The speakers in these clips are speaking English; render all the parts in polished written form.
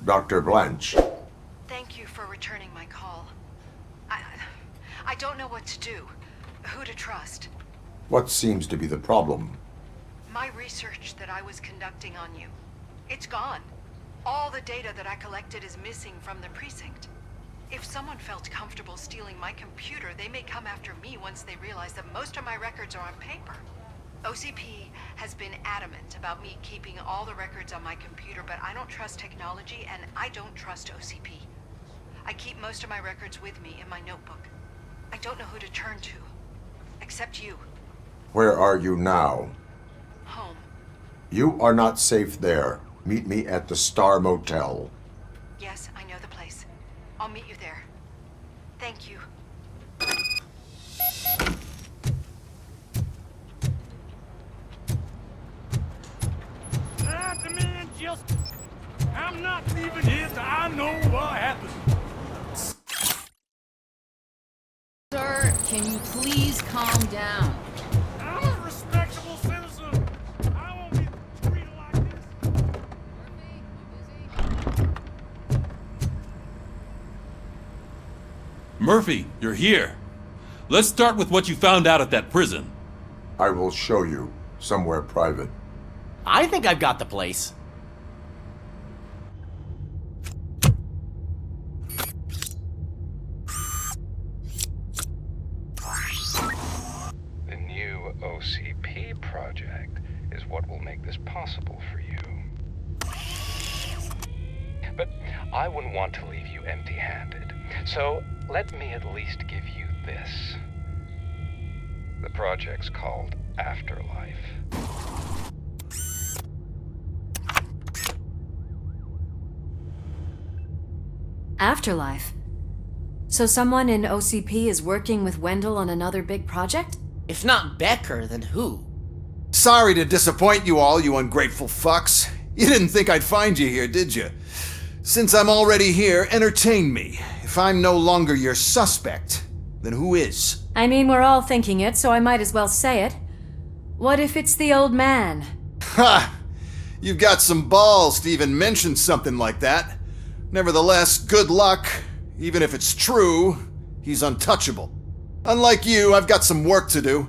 Dr. Blanche. Thank you for returning my call. I don't know what to do. Who to trust. What seems to be the problem? My research that I was conducting on you. It's gone. All the data that I collected is missing from the precinct. If someone felt comfortable stealing my computer, they may come after me once they realize that most of my records are on paper. OCP has been adamant about me keeping all the records on my computer, but I don't trust technology and I don't trust OCP. I keep most of my records with me in my notebook. I don't know who to turn to, except you. Where are you now? Home. You are not safe there. Meet me at the Star Motel. Yes, I know the place. I'll meet you there. Thank you. The man just... I'm not leaving here till I know what happened. Sir, can you please calm down? I'm a respectable citizen. I won't be treated like this. Murphy, you're here. Let's start with what you found out at that prison. I will show you somewhere private. I think I've got the place. The new OCP project is what will make this possible for you. But I wouldn't want to leave you empty-handed, so let me at least give you this. The project's called Afterlife. Afterlife? So someone in OCP is working with Wendell on another big project? If not Becker, then who? Sorry to disappoint you all, you ungrateful fucks. You didn't think I'd find you here, did you? Since I'm already here, entertain me. If I'm no longer your suspect, then who is? I mean, we're all thinking it, so I might as well say it. What if it's the old man? Ha! You've got some balls to even mention something like that. Nevertheless, good luck. Even if it's true, he's untouchable. Unlike you, I've got some work to do.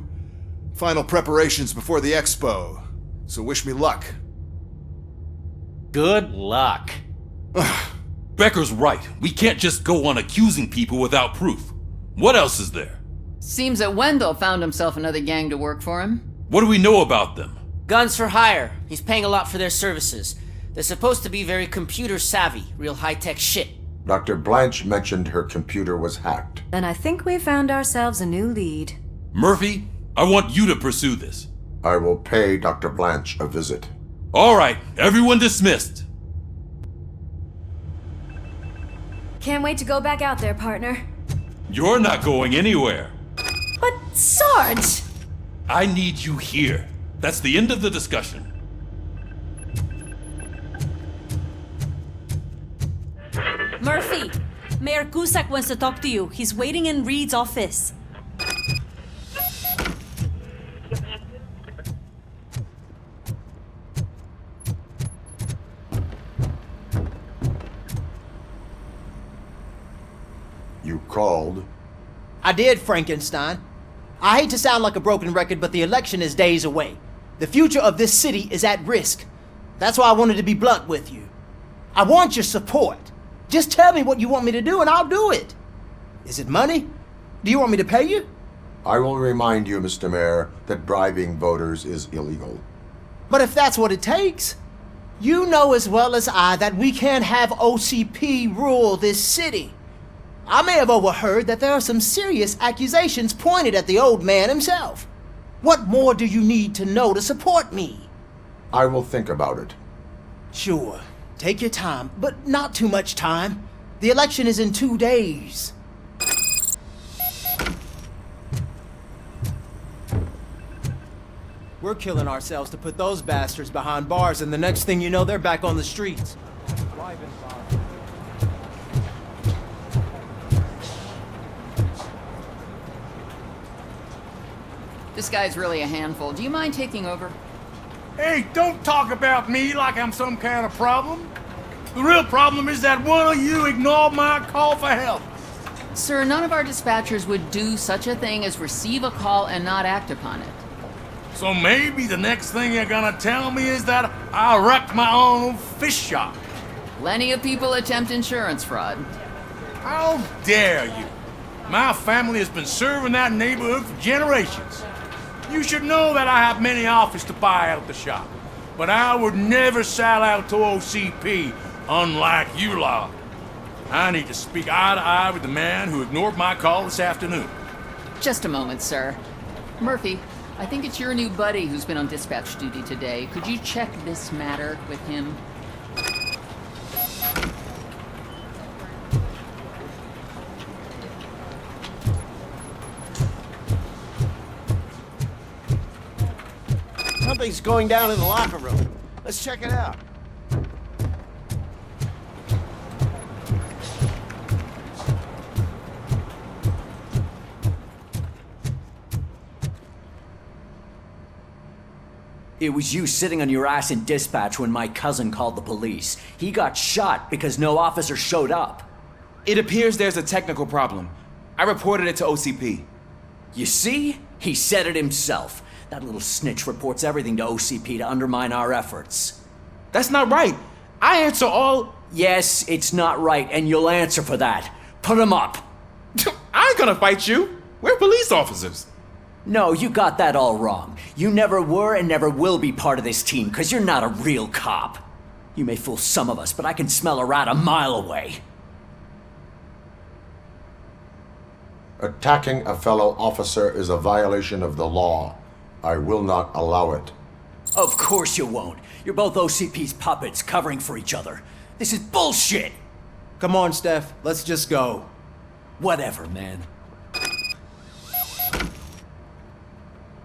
Final preparations before the expo. So wish me luck. Good luck. Becker's right. We can't just go on accusing people without proof. What else is there? Seems that Wendell found himself another gang to work for him. What do we know about them? Guns for hire. He's paying a lot for their services. They're supposed to be very computer savvy, real high-tech shit. Dr. Blanche mentioned her computer was hacked. Then I think we found ourselves a new lead. Murphy, I want you to pursue this. I will pay Dr. Blanche a visit. All right, everyone dismissed. Can't wait to go back out there, partner. You're not going anywhere. But Sarge! I need you here. That's the end of the discussion. Murphy, Mayor Cusack wants to talk to you. He's waiting in Reed's office. You called? I did, Frankenstein. I hate to sound like a broken record, but the election is days away. The future of this city is at risk. That's why I wanted to be blunt with you. I want your support. Just tell me what you want me to do and I'll do it. Is it money? Do you want me to pay you? I will remind you, Mr. Mayor, that bribing voters is illegal. But if that's what it takes, you know as well as I that we can't have OCP rule this city. I may have overheard that there are some serious accusations pointed at the old man himself. What more do you need to know to support me? I will think about it. Sure. Take your time, but not too much time. The election is in 2 days. We're killing ourselves to put those bastards behind bars, and the next thing you know, they're back on the streets. This guy's really a handful. Do you mind taking over? Hey, don't talk about me like I'm some kind of problem. The real problem is that one of you ignored my call for help. Sir, none of our dispatchers would do such a thing as receive a call and not act upon it. So maybe the next thing you're gonna tell me is that I wrecked my own fish shop. Plenty of people attempt insurance fraud. How dare you? My family has been serving that neighborhood for generations. You should know that I have many offers to buy out the shop, but I would never sell out to OCP, unlike you lot. I need to speak eye to eye with the man who ignored my call this afternoon. Just a moment, sir. Murphy, I think it's your new buddy who's been on dispatch duty today. Could you check this matter with him? Something's going down in the locker room. Let's check it out. It was you sitting on your ass in dispatch when my cousin called the police. He got shot because no officer showed up. It appears there's a technical problem. I reported it to OCP. You see? He said it himself. That little snitch reports everything to OCP to undermine our efforts. That's not right. I answer all... Yes, it's not right, and you'll answer for that. Put him up. I ain't gonna fight you. We're police officers. No, you got that all wrong. You never were and never will be part of this team, because you're not a real cop. You may fool some of us, but I can smell a rat a mile away. Attacking a fellow officer is a violation of the law. I will not allow it. Of course you won't. You're both OCP's puppets covering for each other. This is bullshit! Come on, Steph. Let's just go. Whatever, man.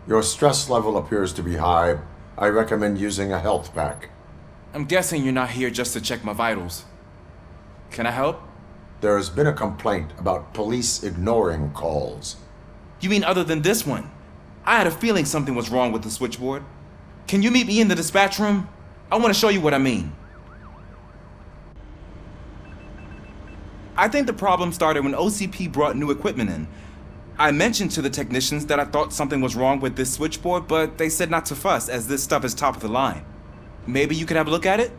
Your stress level appears to be high. I recommend using a health pack. I'm guessing you're not here just to check my vitals. Can I help? There has been a complaint about police ignoring calls. You mean other than this one? I had a feeling something was wrong with the switchboard. Can you meet me in the dispatch room? I want to show you what I mean. I think the problem started when OCP brought new equipment in. I mentioned to the technicians that I thought something was wrong with this switchboard, but they said not to fuss, as this stuff is top of the line. Maybe you could have a look at it?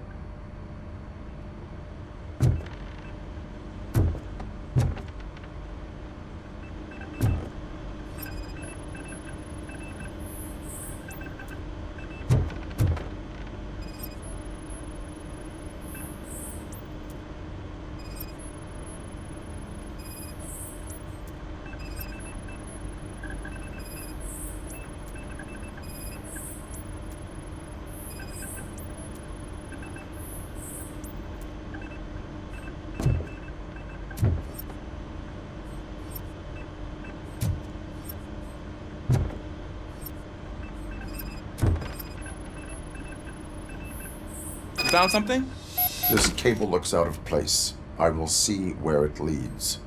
Found something? This cable looks out of place. I will see where it leads.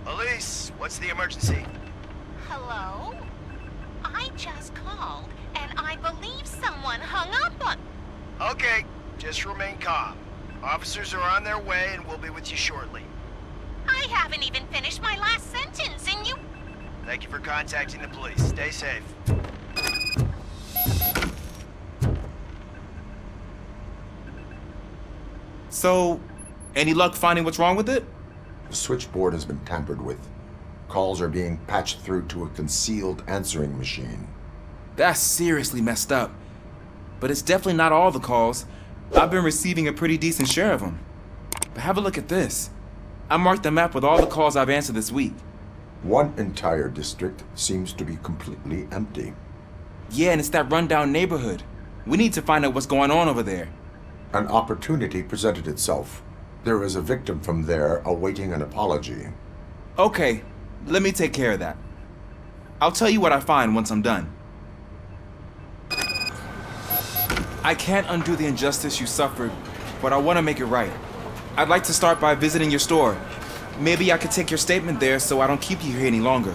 Police, what's the emergency? Hello? I just called, and I believe someone hung up on... Okay, just remain calm. Officers are on their way and we'll be with you shortly. I haven't even finished my last sentence, and you... Thank you for contacting the police. Stay safe. So, any luck finding what's wrong with it? The switchboard has been tampered with. Calls are being patched through to a concealed answering machine. That's seriously messed up. But it's definitely not all the calls. I've been receiving a pretty decent share of them. But have a look at this. I marked the map with all the calls I've answered this week. One entire district seems to be completely empty. Yeah, and it's that rundown neighborhood. We need to find out what's going on over there. An opportunity presented itself. There is a victim from there awaiting an apology. Okay, let me take care of that. I'll tell you what I find once I'm done. I can't undo the injustice you suffered, but I want to make it right. I'd like to start by visiting your store. Maybe I could take your statement there so I don't keep you here any longer.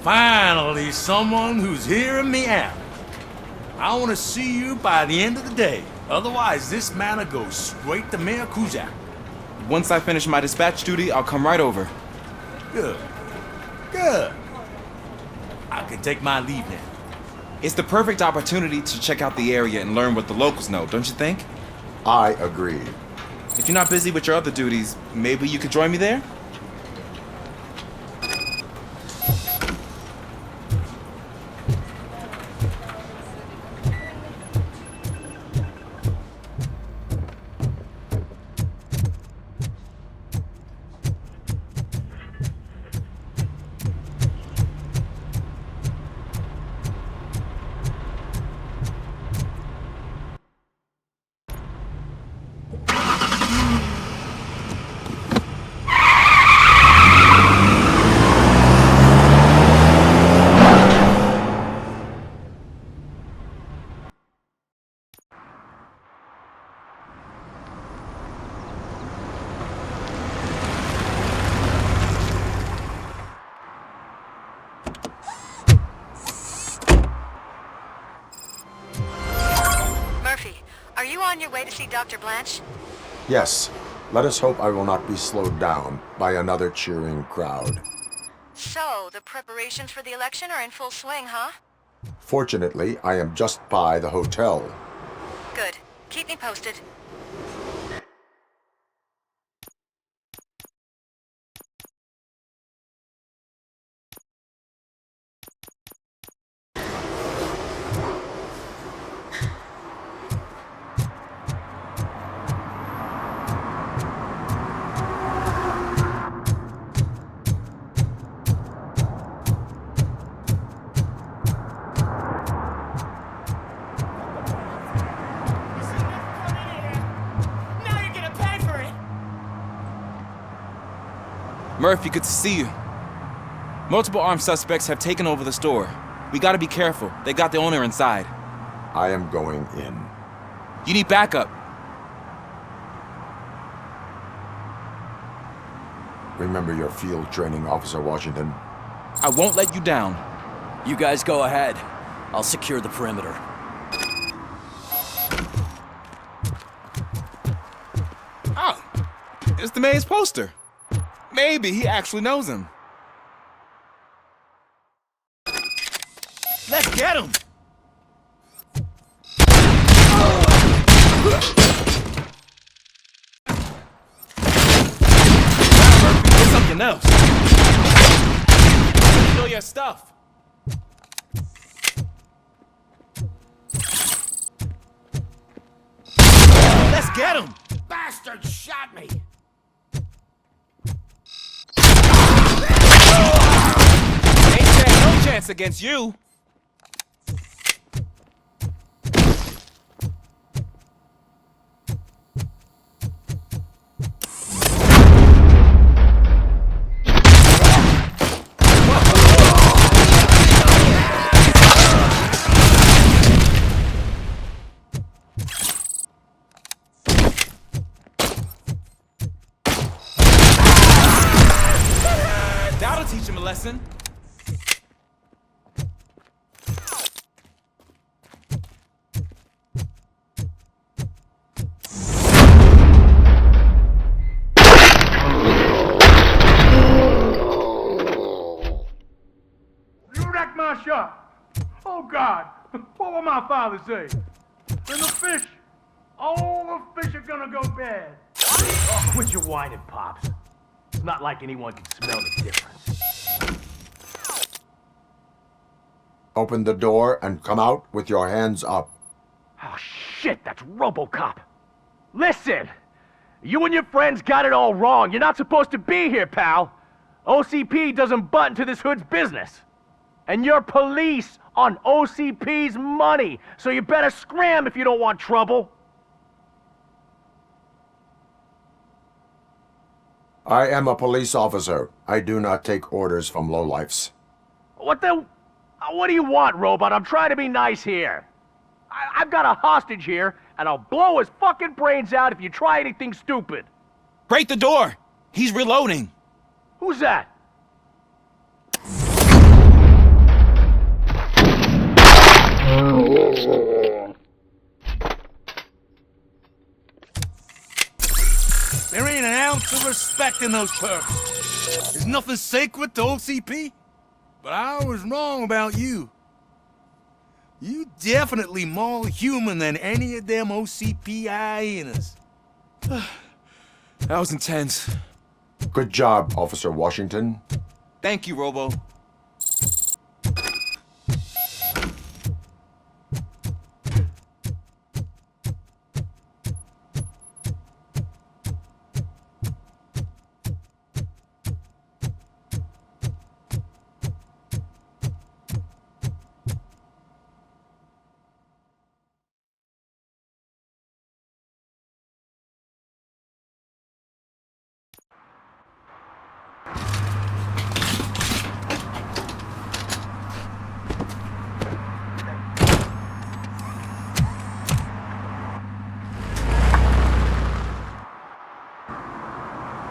Finally, someone who's hearing me out. I want to see you by the end of the day. Otherwise, this matter goes straight to Mayor Kuzak. Once I finish my dispatch duty, I'll come right over. Good. Good. I can take my leave now. It's the perfect opportunity to check out the area and learn what the locals know, don't you think? I agree. If you're not busy with your other duties, maybe you could join me there? Are you on your way to see Dr. Blanche? Yes. Let us hope I will not be slowed down by another cheering crowd. So, the preparations for the election are in full swing, huh? Fortunately, I am just by the hotel. Good. Keep me posted. Murphy, good to see you. Multiple armed suspects have taken over the store. We gotta be careful. They got the owner inside. I am going in. You need backup. Remember your field training, Officer Washington. I won't let you down. You guys go ahead. I'll secure the perimeter. Oh, it's the mayor's poster. Maybe he actually knows him. Let's get him! Get something else. Steal your stuff. Let's get him! Bastard shot me! Ain't stand no chance against you. That'll teach him a lesson. You wrecked my shop. Oh, God. What will my father say? And the fish. All the fish are gonna go bad. Oh, quit your whining, Pops. It's not like anyone can smell the difference. Open the door and come out with your hands up. Oh, shit, that's RoboCop. Listen! You and your friends got it all wrong. You're not supposed to be here, pal. OCP doesn't butt into this hood's business. And you're police on OCP's money, so you better scram if you don't want trouble. I am a police officer. I do not take orders from lowlifes. What do you want, robot? I'm trying to be nice here. I've got a hostage here, and I'll blow his fucking brains out if you try anything stupid. Break the door! He's reloading. Who's that? There ain't an ounce of respect in those perks. There's nothing sacred to OCP. But I was wrong about you. You definitely more human than any of them OCP hyenas. That was intense. Good job, Officer Washington. Thank you, Robo.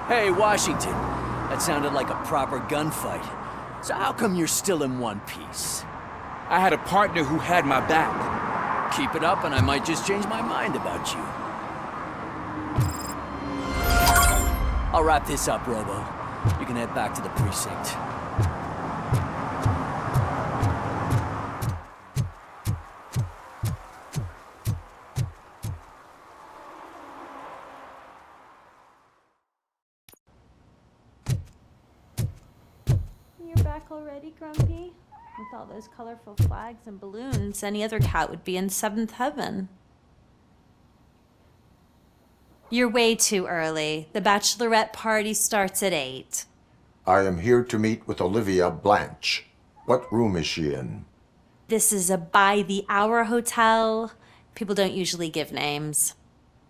Hey, Washington. That sounded like a proper gunfight. So how come you're still in one piece? I had a partner who had my back. Keep it up and I might just change my mind about you. I'll wrap this up, Robo. You can head back to the precinct. You're back already, Grumpy? With all those colorful flags and balloons, any other cat would be in seventh heaven. You're way too early. The bachelorette party starts at 8. I am here to meet with Olivia Blanche. What room is she in? This is a by-the-hour hotel. People don't usually give names.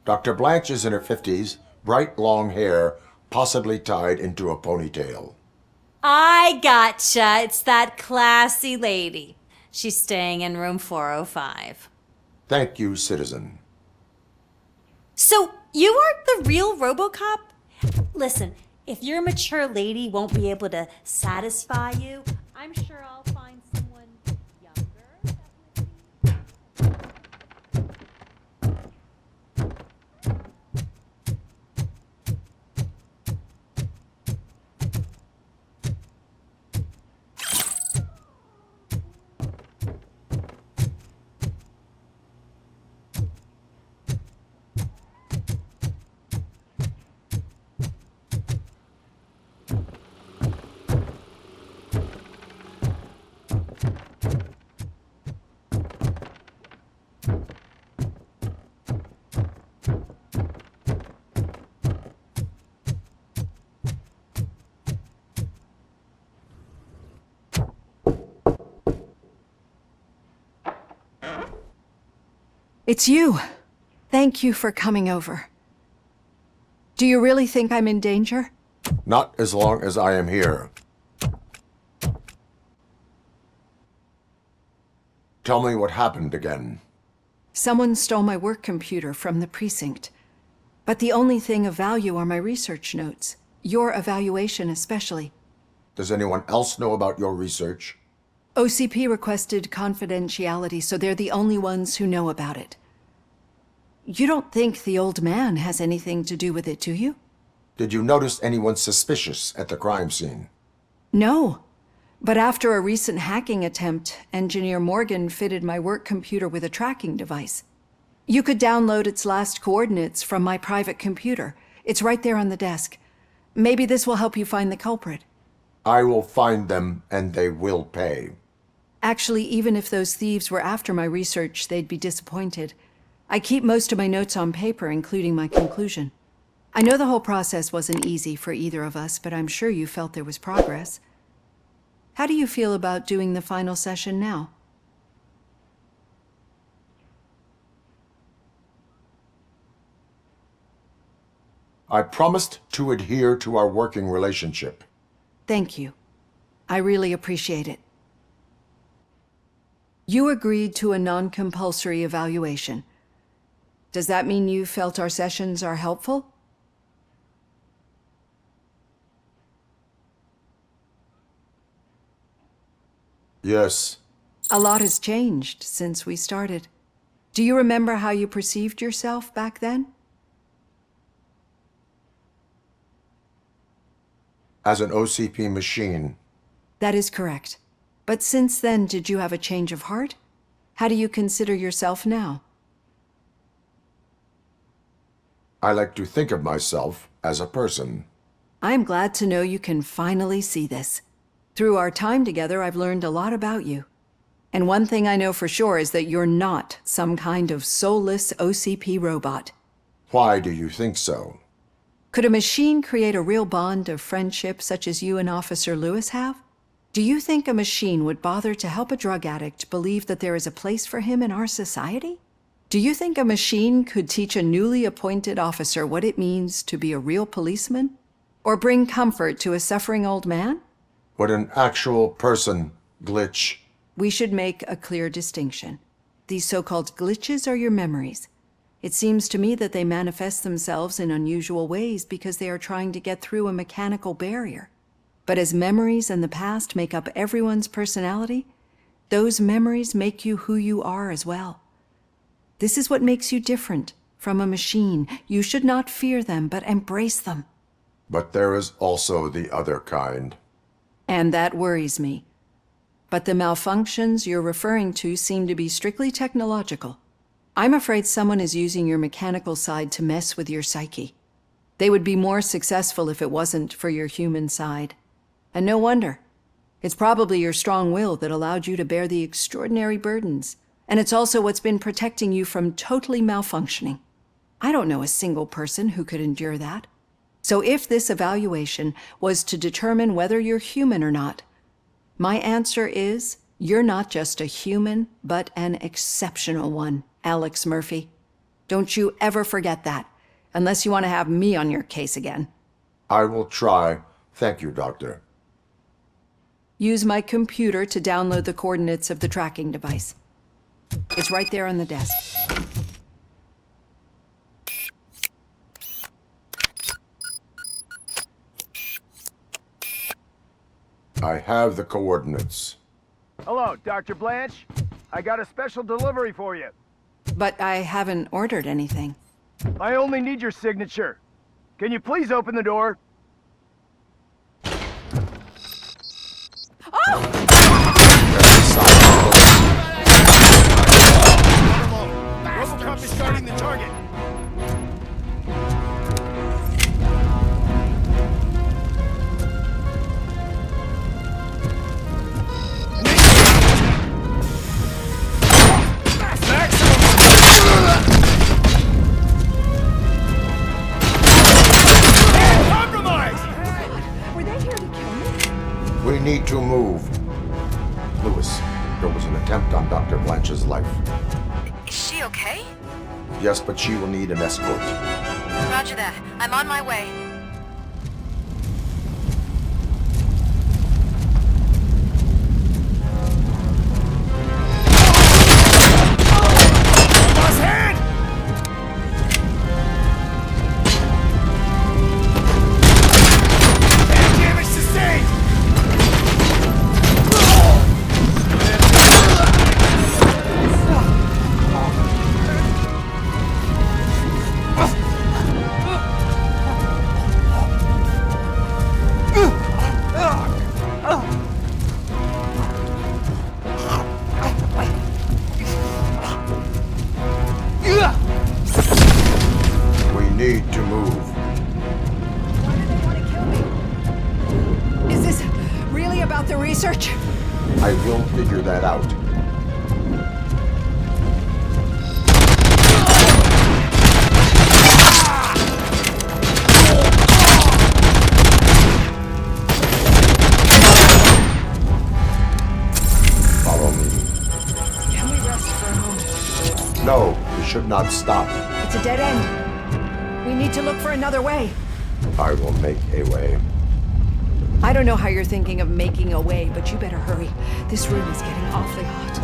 Dr. Blanche is in her 50s, bright long hair, possibly tied into a ponytail. I gotcha. It's that classy lady. She's staying in room 405. Thank you, citizen. So, you aren't the real RoboCop? Listen, if your mature lady won't be able to satisfy you, I'm sure I'll find someone younger that would be... It's you. Thank you for coming over. Do you really think I'm in danger? Not as long as I am here. Tell me what happened again. Someone stole my work computer from the precinct. But the only thing of value are my research notes. Your evaluation especially. Does anyone else know about your research? OCP requested confidentiality, so they're the only ones who know about it. You don't think the old man has anything to do with it, do you? Did you notice anyone suspicious at the crime scene? No. But after a recent hacking attempt, Engineer Morgan fitted my work computer with a tracking device. You could download its last coordinates from my private computer. It's right there on the desk. Maybe this will help you find the culprit. I will find them, and they will pay. Actually, even if those thieves were after my research, they'd be disappointed. I keep most of my notes on paper, including my conclusion. I know the whole process wasn't easy for either of us, but I'm sure you felt there was progress. How do you feel about doing the final session now? I promised to adhere to our working relationship. Thank you. I really appreciate it. You agreed to a non-compulsory evaluation. Does that mean you felt our sessions are helpful? Yes. A lot has changed since we started. Do you remember how you perceived yourself back then? As an OCP machine. That is correct. But since then, did you have a change of heart? How do you consider yourself now? I like to think of myself as a person. I'm glad to know you can finally see this. Through our time together, I've learned a lot about you. And one thing I know for sure is that you're not some kind of soulless OCP robot. Why do you think so? Could a machine create a real bond of friendship such as you and Officer Lewis have? Do you think a machine would bother to help a drug addict believe that there is a place for him in our society? Do you think a machine could teach a newly appointed officer what it means to be a real policeman? Or bring comfort to a suffering old man? Would an actual person glitch? We should make a clear distinction. These so-called glitches are your memories. It seems to me that they manifest themselves in unusual ways because they are trying to get through a mechanical barrier. But as memories in the past make up everyone's personality, those memories make you who you are as well. This is what makes you different from a machine. You should not fear them, but embrace them. But there is also the other kind. And that worries me. But the malfunctions you're referring to seem to be strictly technological. I'm afraid someone is using your mechanical side to mess with your psyche. They would be more successful if it wasn't for your human side. And no wonder. It's probably your strong will that allowed you to bear the extraordinary burdens. And it's also what's been protecting you from totally malfunctioning. I don't know a single person who could endure that. So if this evaluation was to determine whether you're human or not, my answer is you're not just a human, but an exceptional one, Alex Murphy. Don't you ever forget that, unless you want to have me on your case again. I will try. Thank you, Doctor. Use my computer to download the coordinates of the tracking device. It's right there on the desk. I have the coordinates. Hello, Dr. Blanche. I got a special delivery for you. But I haven't ordered anything. I only need your signature. Can you please open the door? RoboCop is starting the target. We need to move. Lewis, there was an attempt on Dr. Blanche's life. Is she okay? Yes, but she will need an escort. Roger that. I'm on my way. I will figure that out. Follow me. Can we rest for a moment? No, we should not stop. It's a dead end. We need to look for another way. I will make a way. I don't know how you're thinking of making a way, but you better hurry. This room is getting awfully hot.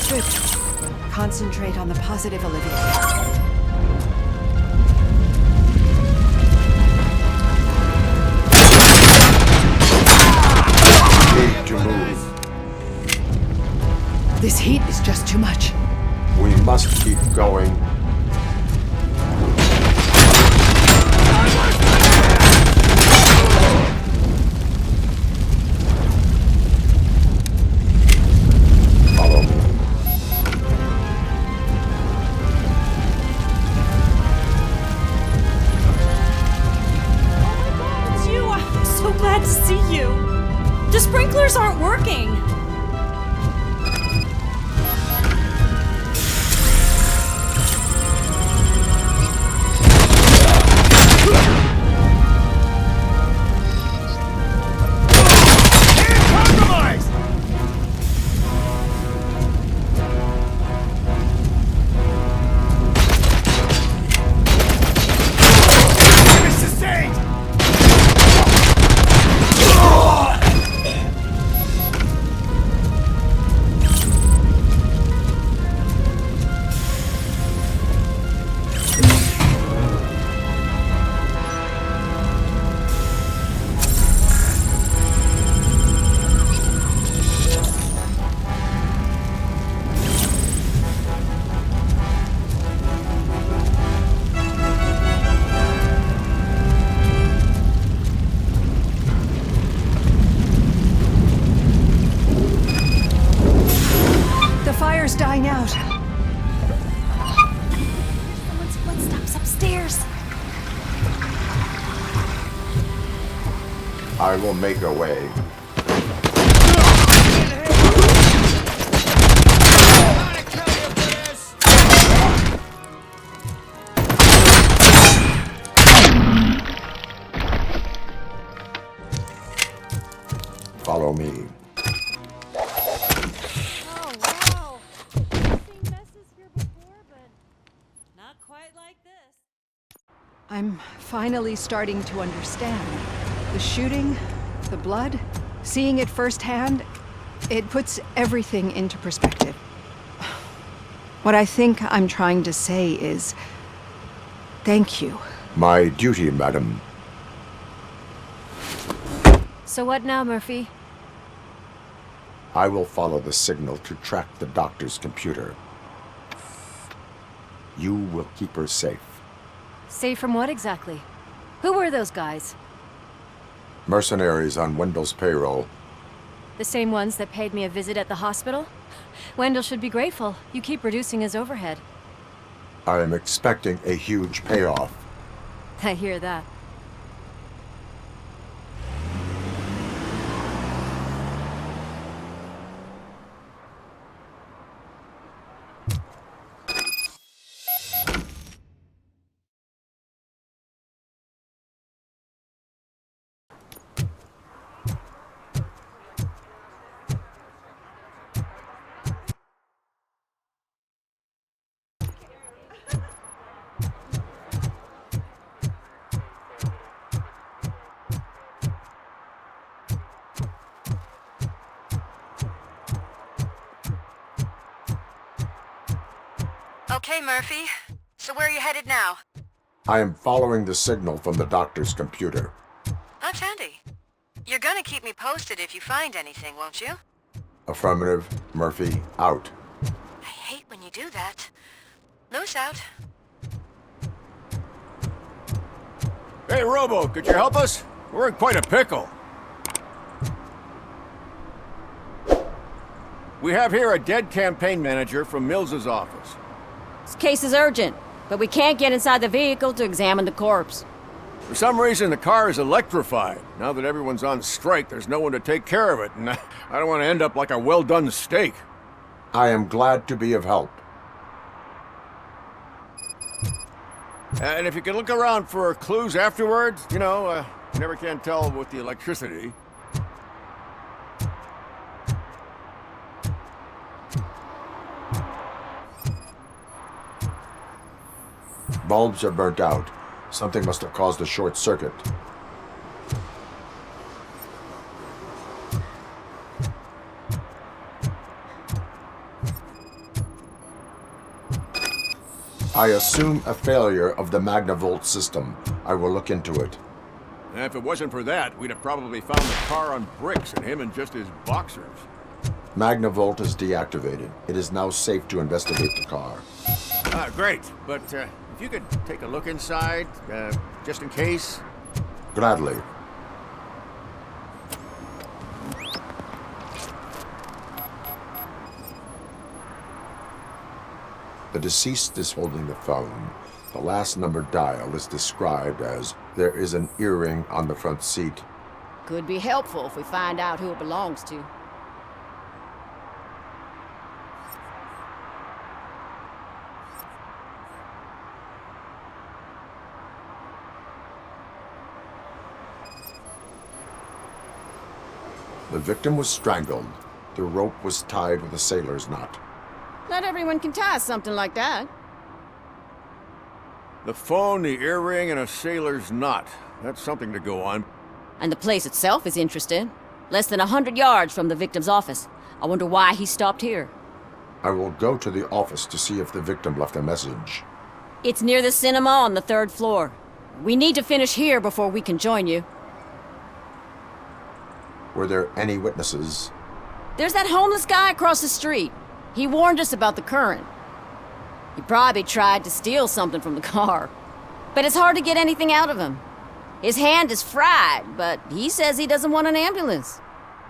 Good. Concentrate on the positive, Olivia. Need to move. This heat is just too much. We must keep going. Follow me. It's you! I'm so glad to see you! The sprinklers aren't working! Dying out. Someone's footsteps upstairs. I will make a way. Follow me. I'm finally starting to understand. The shooting, the blood, seeing it firsthand, it puts everything into perspective. What I think I'm trying to say is, thank you. My duty, madam. So what now, Murphy? I will follow the signal to track the doctor's computer. You will keep her safe. Safe from what exactly? Who were those guys? Mercenaries on Wendell's payroll. The same ones that paid me a visit at the hospital? Wendell should be grateful. You keep reducing his overhead. I am expecting a huge payoff. I hear that. Okay, Murphy. So where are you headed now? I am following the signal from the doctor's computer. That's handy. You're gonna keep me posted if you find anything, won't you? Affirmative. Murphy, out. I hate when you do that. Loose out. Hey, Robo, could you help us? We're in quite a pickle. We have here a dead campaign manager from Mills's office. This case is urgent, but we can't get inside the vehicle to examine the corpse. For some reason, the car is electrified. Now that everyone's on strike, there's no one to take care of it, and I don't want to end up like a well-done steak. I am glad to be of help. And if you could look around for clues afterwards, you know, you never can tell with the electricity. Bulbs are burnt out. Something must have caused a short circuit. I assume a failure of the Magnavolt system. I will look into it. If it wasn't for that, we'd have probably found the car on bricks and him in just his boxers. Magnavolt is deactivated. It is now safe to investigate the car. Great. But if you could take a look inside, just in case. Gladly. The deceased is holding the phone. The last number dialed is described as, "There is an earring on the front seat." Could be helpful if we find out who it belongs to. The victim was strangled. The rope was tied with a sailor's knot. Not everyone can tie something like that. The phone, the earring, and a sailor's knot. That's something to go on. And the place itself is interesting. Less than 100 yards from the victim's office. I wonder why he stopped here. I will go to the office to see if the victim left a message. It's near the cinema on the 3rd floor. We need to finish here before we can join you. Were there any witnesses? There's that homeless guy across the street. He warned us about the current. He probably tried to steal something from the car. But it's hard to get anything out of him. His hand is fried, but he says he doesn't want an ambulance.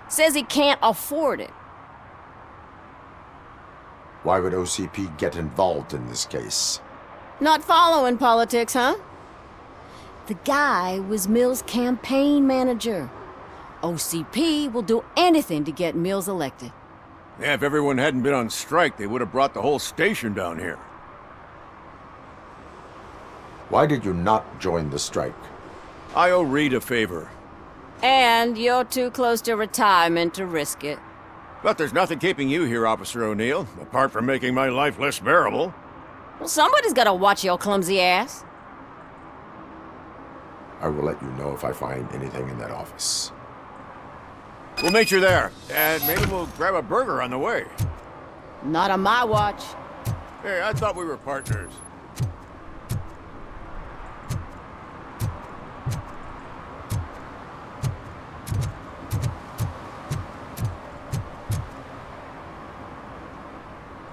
Says he can't afford it. Why would OCP get involved in this case? Not following politics, huh? The guy was Mills' campaign manager. OCP will do anything to get Mills elected. Yeah, if everyone hadn't been on strike, they would have brought the whole station down here. Why did you not join the strike? I owe Reed a favor. And you're too close to retirement to risk it. But there's nothing keeping you here, Officer O'Neill, apart from making my life less bearable. Well, somebody's gotta watch your clumsy ass. I will let you know if I find anything in that office. We'll meet you there, and maybe we'll grab a burger on the way. Not on my watch. Hey, I thought we were partners.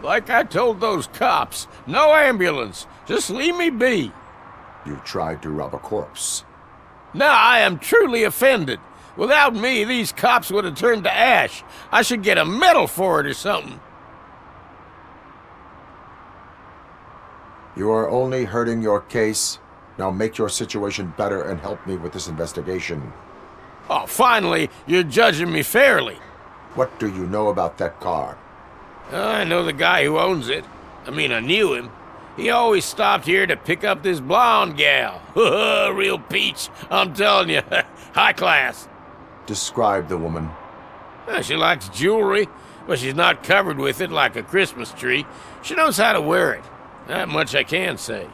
Like I told those cops, no ambulance. Just leave me be. You tried to rob a corpse. Now I am truly offended. Without me, these cops would have turned to ash. I should get a medal for it or something. You are only hurting your case. Now make your situation better and help me with this investigation. Oh, finally, you're judging me fairly. What do you know about that car? I know the guy who owns it. I mean, I knew him. He always stopped here to pick up this blonde gal. Real peach, I'm telling you. High class. Describe the woman. She likes jewelry, but she's not covered with it like a Christmas tree. She knows how to wear it. That much I can say.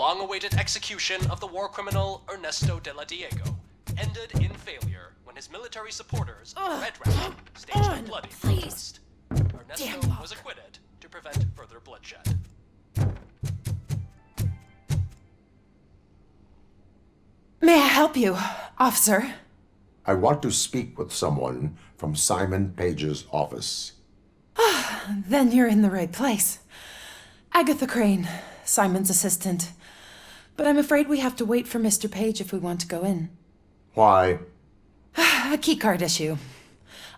long-awaited execution of the war criminal Ernesto de la Diego ended in failure when his military supporters, Red Rag, staged a bloody protest. Ernesto was acquitted to prevent further bloodshed. May I help you, officer? I want to speak with someone from Simon Page's office. Then you're in the right place. Agatha Crane, Simon's assistant. But I'm afraid we have to wait for Mr. Page if we want to go in. Why? A keycard issue.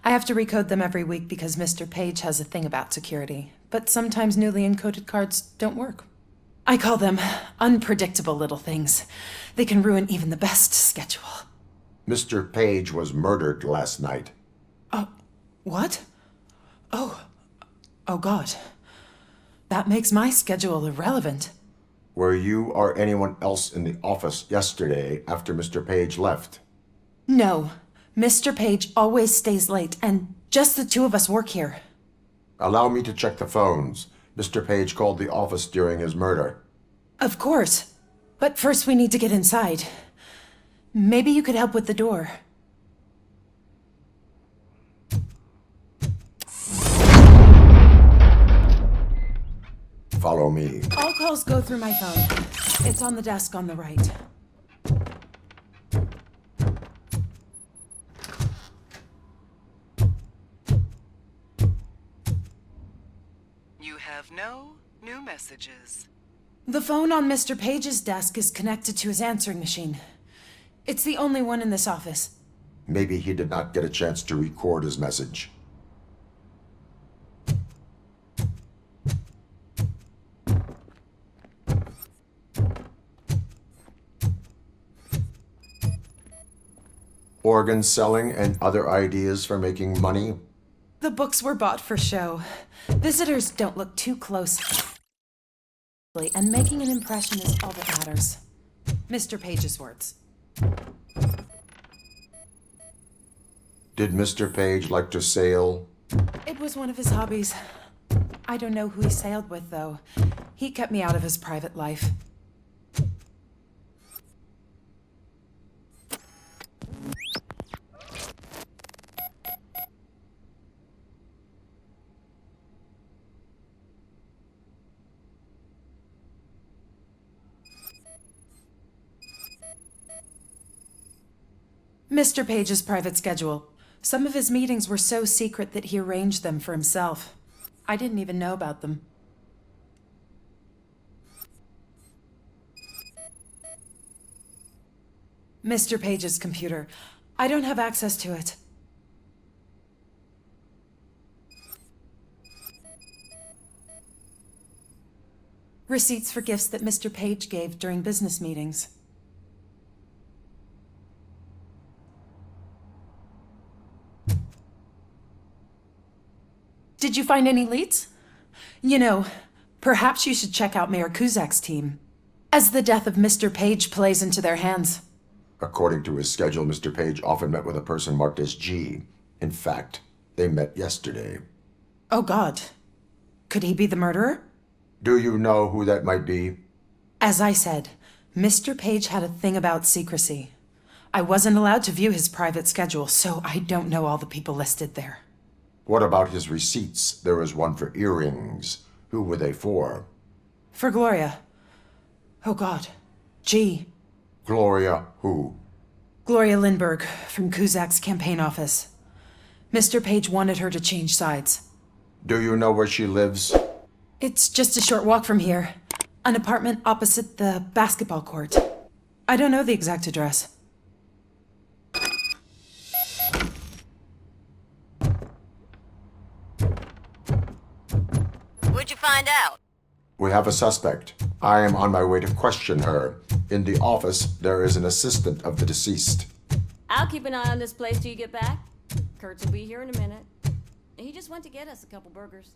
I have to recode them every week because Mr. Page has a thing about security. but sometimes newly encoded cards don't work. I call them unpredictable little things. They can ruin even the best schedule. Mr. Page was murdered last night. What? Oh God. That makes my schedule irrelevant. Were you or anyone else in the office yesterday after Mr. Page left? No. Mr. Page always stays late, and just the two of us work here. Allow me to check the phones. Mr. Page called the office during his murder. Of course. But first we need to get inside. Maybe you could help with the door. Follow me. All calls go through my phone. It's on the desk on the right. You have no new messages. The phone on Mr. Page's desk is connected to his answering machine. It's the only one in this office. Maybe he did not get a chance to record his message. Organ selling and other ideas for making money? The books were bought for show. Visitors don't look too close. And making an impression is all that matters. Mr. Page's words. Did Mr. Page like to sail? It was one of his hobbies. I don't know who he sailed with, though. He kept me out of his private life. Mr. Page's private schedule. Some of his meetings were so secret that he arranged them for himself. I didn't even know about them. Mr. Page's computer. I don't have access to it. Receipts for gifts that Mr. Page gave during business meetings. Did you find any leads? You know, perhaps you should check out Mayor Kuzak's team, as the death of Mr. Page plays into their hands. According to his schedule, Mr. Page often met with a person marked as G. In fact, they met yesterday. Oh God. Could he be the murderer? Do you know who that might be? As I said, Mr. Page had a thing about secrecy. I wasn't allowed to view his private schedule, so I don't know all the people listed there. What about his receipts? There was one for earrings. Who were they for? For Gloria. Oh God. G. Gloria who? Gloria Lindbergh, from Kuzak's campaign office. Mr. Page wanted her to change sides. Do you know where she lives? It's just a short walk from here. An apartment opposite the basketball court. I don't know the exact address. What'd you find out? We have a suspect. I am on my way to question her. In the office, there is an assistant of the deceased. I'll keep an eye on this place till you get back. Kurtz will be here in a minute. He just went to get us a couple burgers.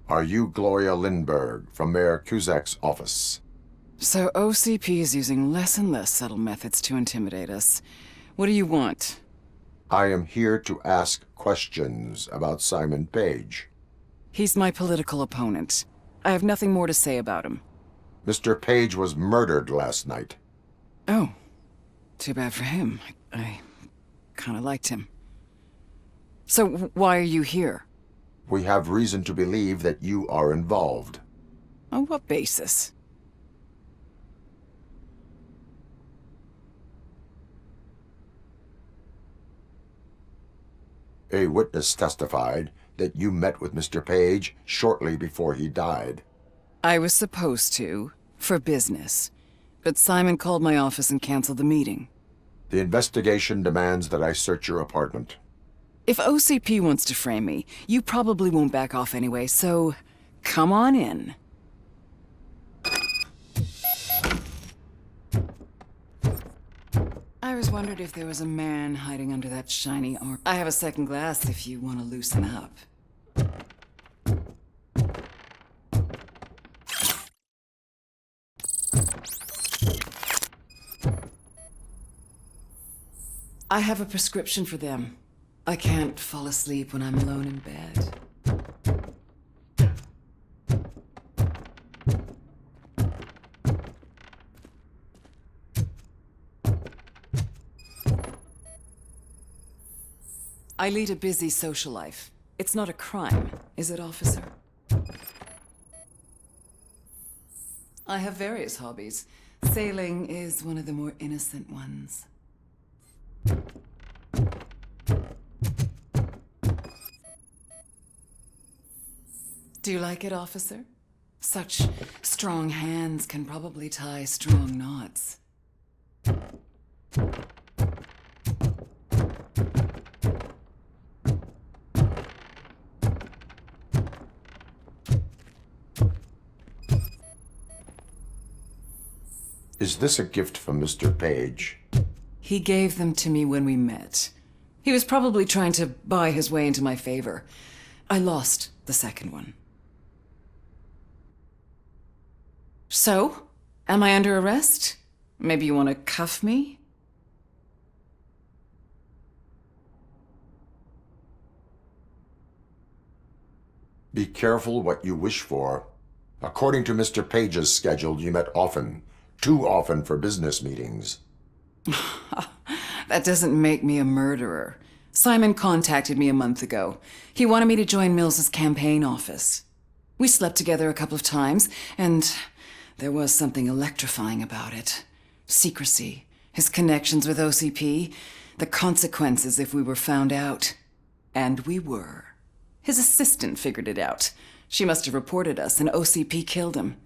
Are you Gloria Lindbergh from Mayor Cusack's office? So OCP is using less and less subtle methods to intimidate us. What do you want? I am here to ask questions about Simon Page. He's my political opponent. I have nothing more to say about him. Mr. Page was murdered last night. Oh. Too bad for him. I kinda liked him. So why are you here? We have reason to believe that you are involved. On what basis? A witness testified that you met with Mr. Page shortly before he died. I was supposed to, for business. But Simon called my office and canceled the meeting. The investigation demands that I search your apartment. If OCP wants to frame me, you probably won't back off anyway, so come on in. I always wondered if there was a man hiding under that shiny arm. I have a second glass if you want to loosen up. I have a prescription for them. I can't fall asleep when I'm alone in bed. I lead a busy social life. It's not a crime, is it, officer? I have various hobbies. Sailing is one of the more innocent ones. Do you like it, officer? Such strong hands can probably tie strong knots. Is this a gift from Mr. Page? He gave them to me when we met. He was probably trying to buy his way into my favor. I lost the second one. So, am I under arrest? Maybe you want to cuff me? Be careful what you wish for. According to Mr. Page's schedule, you met often. Too often for business meetings. That doesn't make me a murderer. Simon contacted me a month ago. He wanted me to join Mills's campaign office. We slept together a couple of times, and there was something electrifying about it. Secrecy, his connections with OCP, the consequences if we were found out. And we were. His assistant figured it out. She must have reported us, and OCP killed him.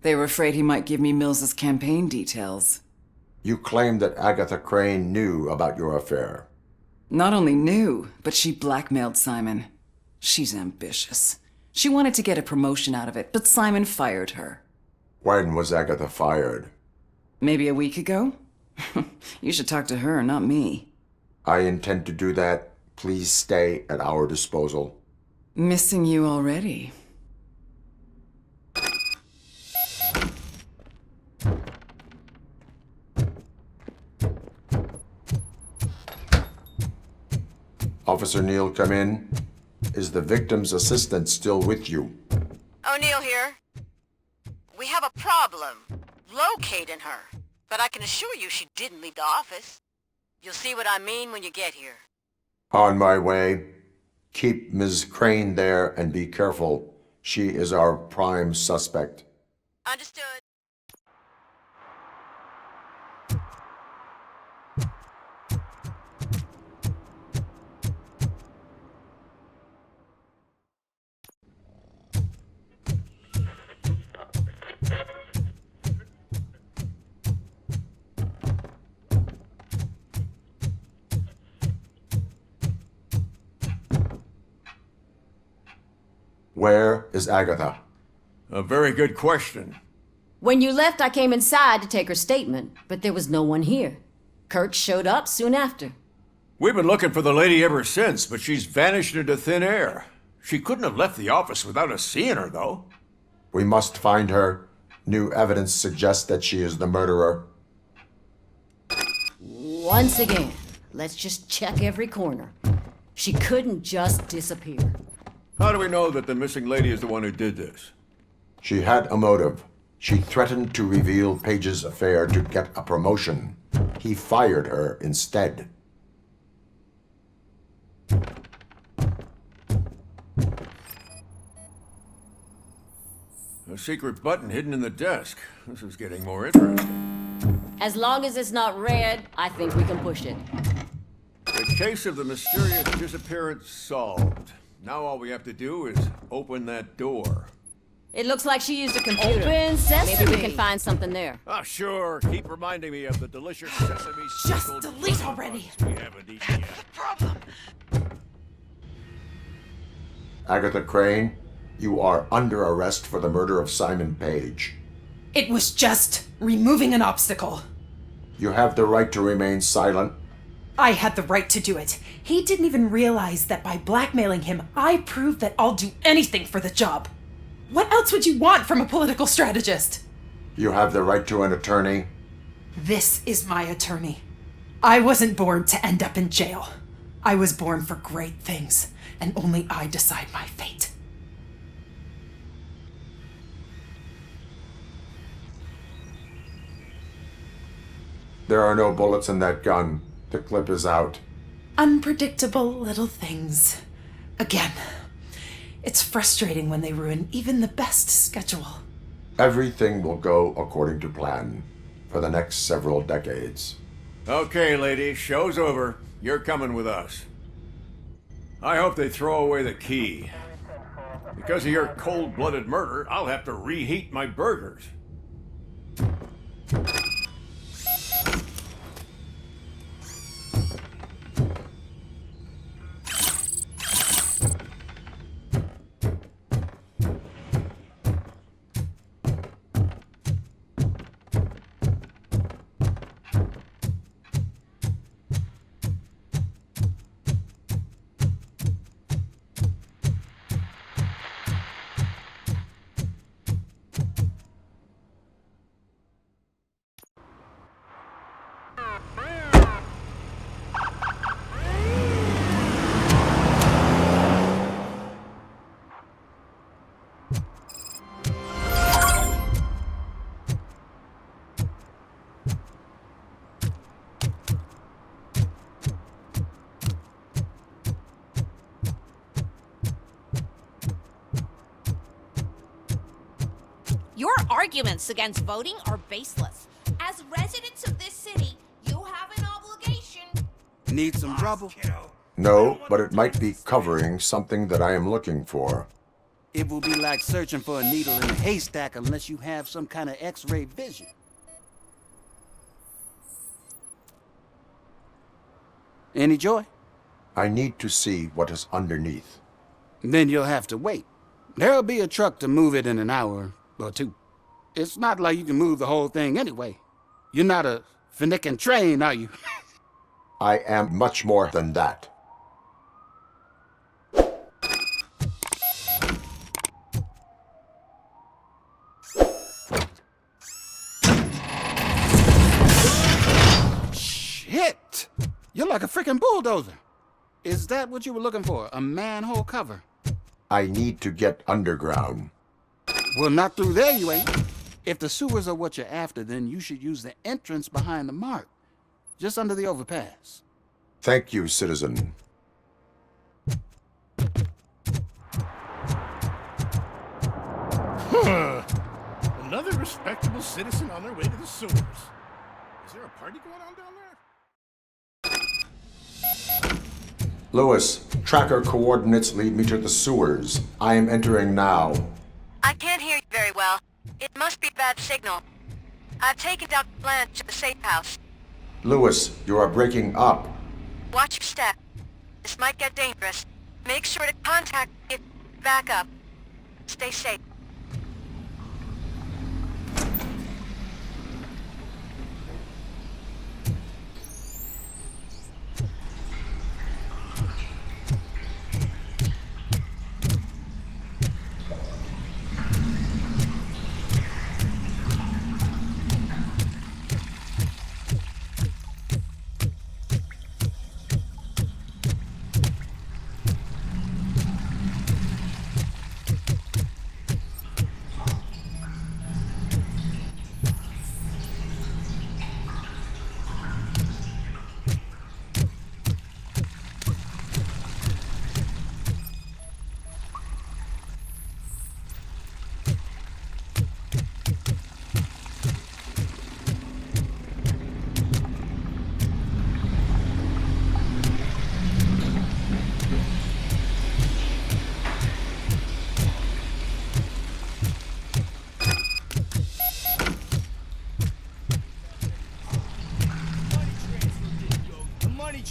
They were afraid he might give me Mills's campaign details. You claim that Agatha Crane knew about your affair. Not only knew, but she blackmailed Simon. She's ambitious. She wanted to get a promotion out of it, but Simon fired her. When was Agatha fired? Maybe a week ago? You should talk to her, not me. I intend to do that. Please stay at our disposal. Missing you already. Officer Neal, come in. Is the victim's assistant still with you? O'Neill here. We have a problem locating her, but I can assure you she didn't leave the office. You'll see what I mean when you get here. On my way. Keep Ms. Crane there and be careful. She is our prime suspect. Understood. Where is Agatha? A very good question. When you left, I came inside to take her statement, but there was no one here. Kurt showed up soon after. We've been looking for the lady ever since, but she's vanished into thin air. She couldn't have left the office without us seeing her, though. We must find her. New evidence suggests that she is the murderer. Once again, let's just check every corner. She couldn't just disappear. How do we know that the missing lady is the one who did this? She had a motive. She threatened to reveal Page's affair to get a promotion. He fired her instead. A secret button hidden in the desk. This is getting more interesting. As long as it's not red, I think we can push it. The case of the mysterious disappearance solved. Now all we have to do is open that door. It looks like she used a computer. Open sesame. Maybe we can find something there. Ah, sure. Keep reminding me of the delicious sesame Just delete already. We haven't eaten yet. Agatha Crane, you are under arrest for the murder of Simon Page. It was just removing an obstacle. You have the right to remain silent. I had the right to do it. He didn't even realize that by blackmailing him, I proved that I'll do anything for the job. What else would you want from a political strategist? You have the right to an attorney. This is my attorney. I wasn't born to end up in jail. I was born for great things, and only I decide my fate. There are no bullets in that gun. The clip is out. Unpredictable little things. Again, it's frustrating when they ruin even the best schedule. Everything will go according to plan for the next several decades. Okay, lady, show's over. You're coming with us. I hope they throw away the key. Because of your cold-blooded murder, I'll have to reheat my burgers. Your arguments against voting are baseless. As residents of this city, you have an obligation. Need some trouble? No, but it might be covering something that I am looking for. It will be like searching for a needle in a haystack unless you have some kind of X-ray vision. Any joy? I need to see what is underneath. Then you'll have to wait. There'll be a truck to move it in an hour or two. It's not like you can move the whole thing anyway. You're not a finicking train, are you? I am much more than that. Shit! You're like a freaking bulldozer. Is that what you were looking for? A manhole cover? I need to get underground. Well, not through there, you ain't. If the sewers are what you're after, then you should use the entrance behind the mark, just under the overpass. Thank you, citizen. Another respectable citizen on their way to the sewers. Is there a party going on down there? Lewis, tracker coordinates lead me to the sewers. I am entering now. I can't hear you very well. It must be a bad signal. I've taken Dr. Blanche to the safe house. Lewis, you are breaking up. Watch your step. This might get dangerous. Make sure to contact me. Back up. Stay safe.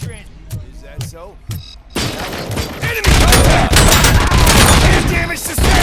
Is that so? Enemy contact! And damage sustained!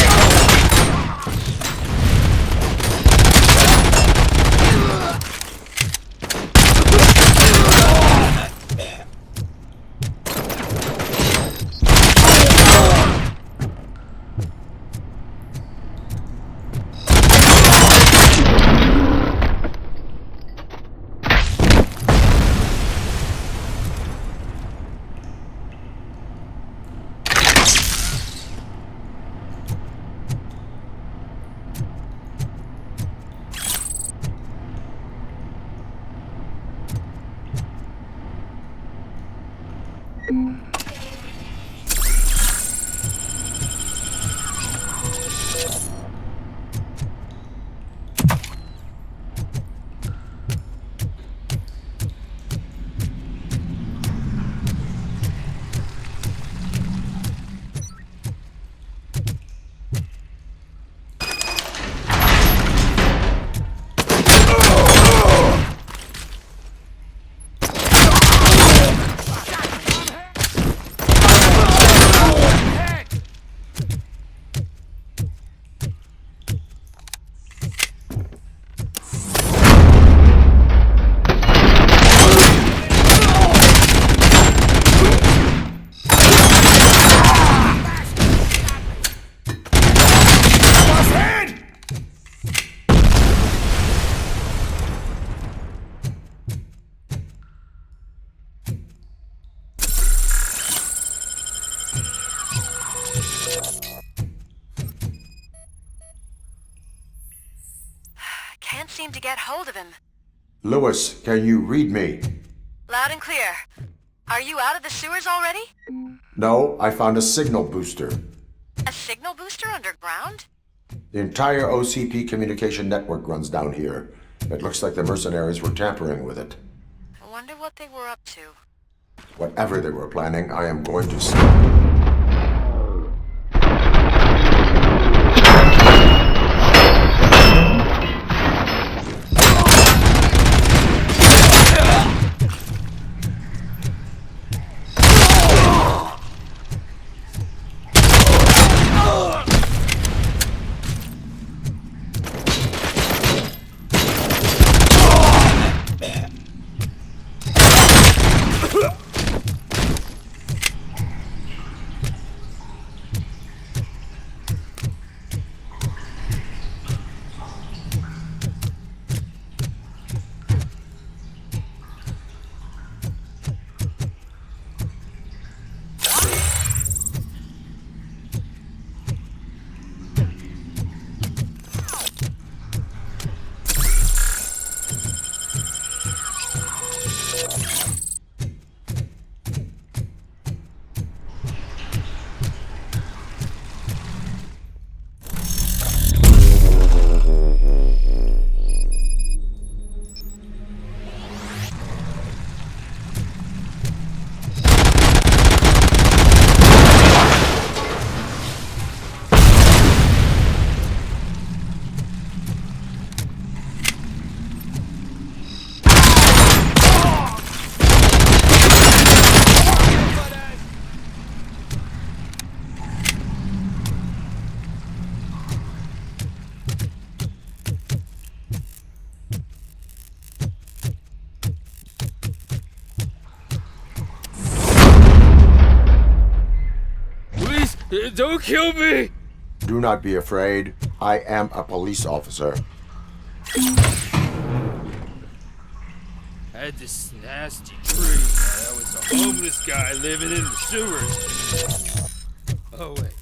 Can't seem to get hold of him. Lewis, can you read me? Loud and clear. Are you out of the sewers already? No, I found a signal booster. A signal booster underground? The entire OCP communication network runs down here. It looks like the mercenaries were tampering with it. I wonder what they were up to. Whatever they were planning, I am going to stop. Don't kill me! Do not be afraid. I am a police officer. I had this nasty dream that I was a homeless guy living in the sewers. Oh, wait.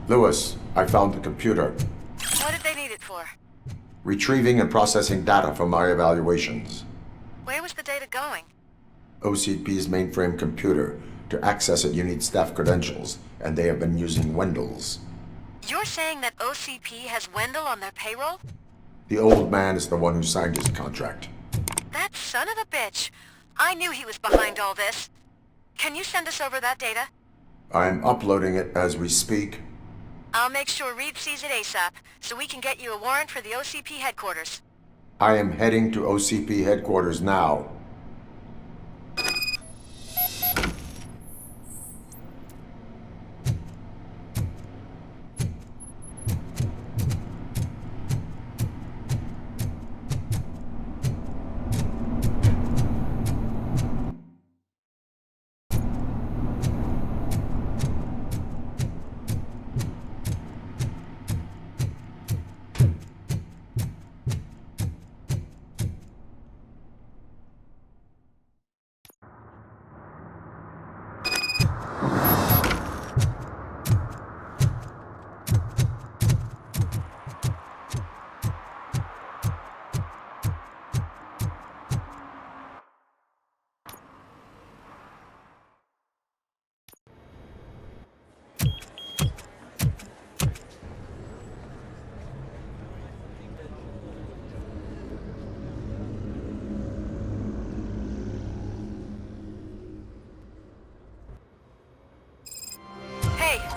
Lewis, I found the computer. What did they need it for? Retrieving and processing data from my evaluations. Where was the data going? OCP's mainframe computer. To access it, you need staff credentials, and they have been using Wendell's. You're saying that OCP has Wendell on their payroll? The old man is the one who signed his contract. That son of a bitch. I knew he was behind all this. Can you send us over that data? I'm uploading it as we speak. I'll make sure Reed sees it ASAP, so we can get you a warrant for the OCP headquarters. I am heading to OCP headquarters now.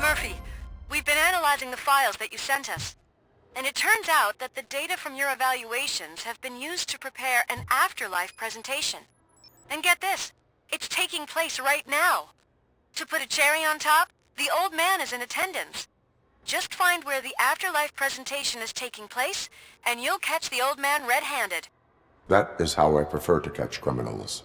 Murphy, we've been analyzing the files that you sent us. And it turns out that the data from your evaluations have been used to prepare an afterlife presentation. And get this, it's taking place right now. To put a cherry on top, the old man is in attendance. Just find where the afterlife presentation is taking place, and you'll catch the old man red-handed. That is how I prefer to catch criminals.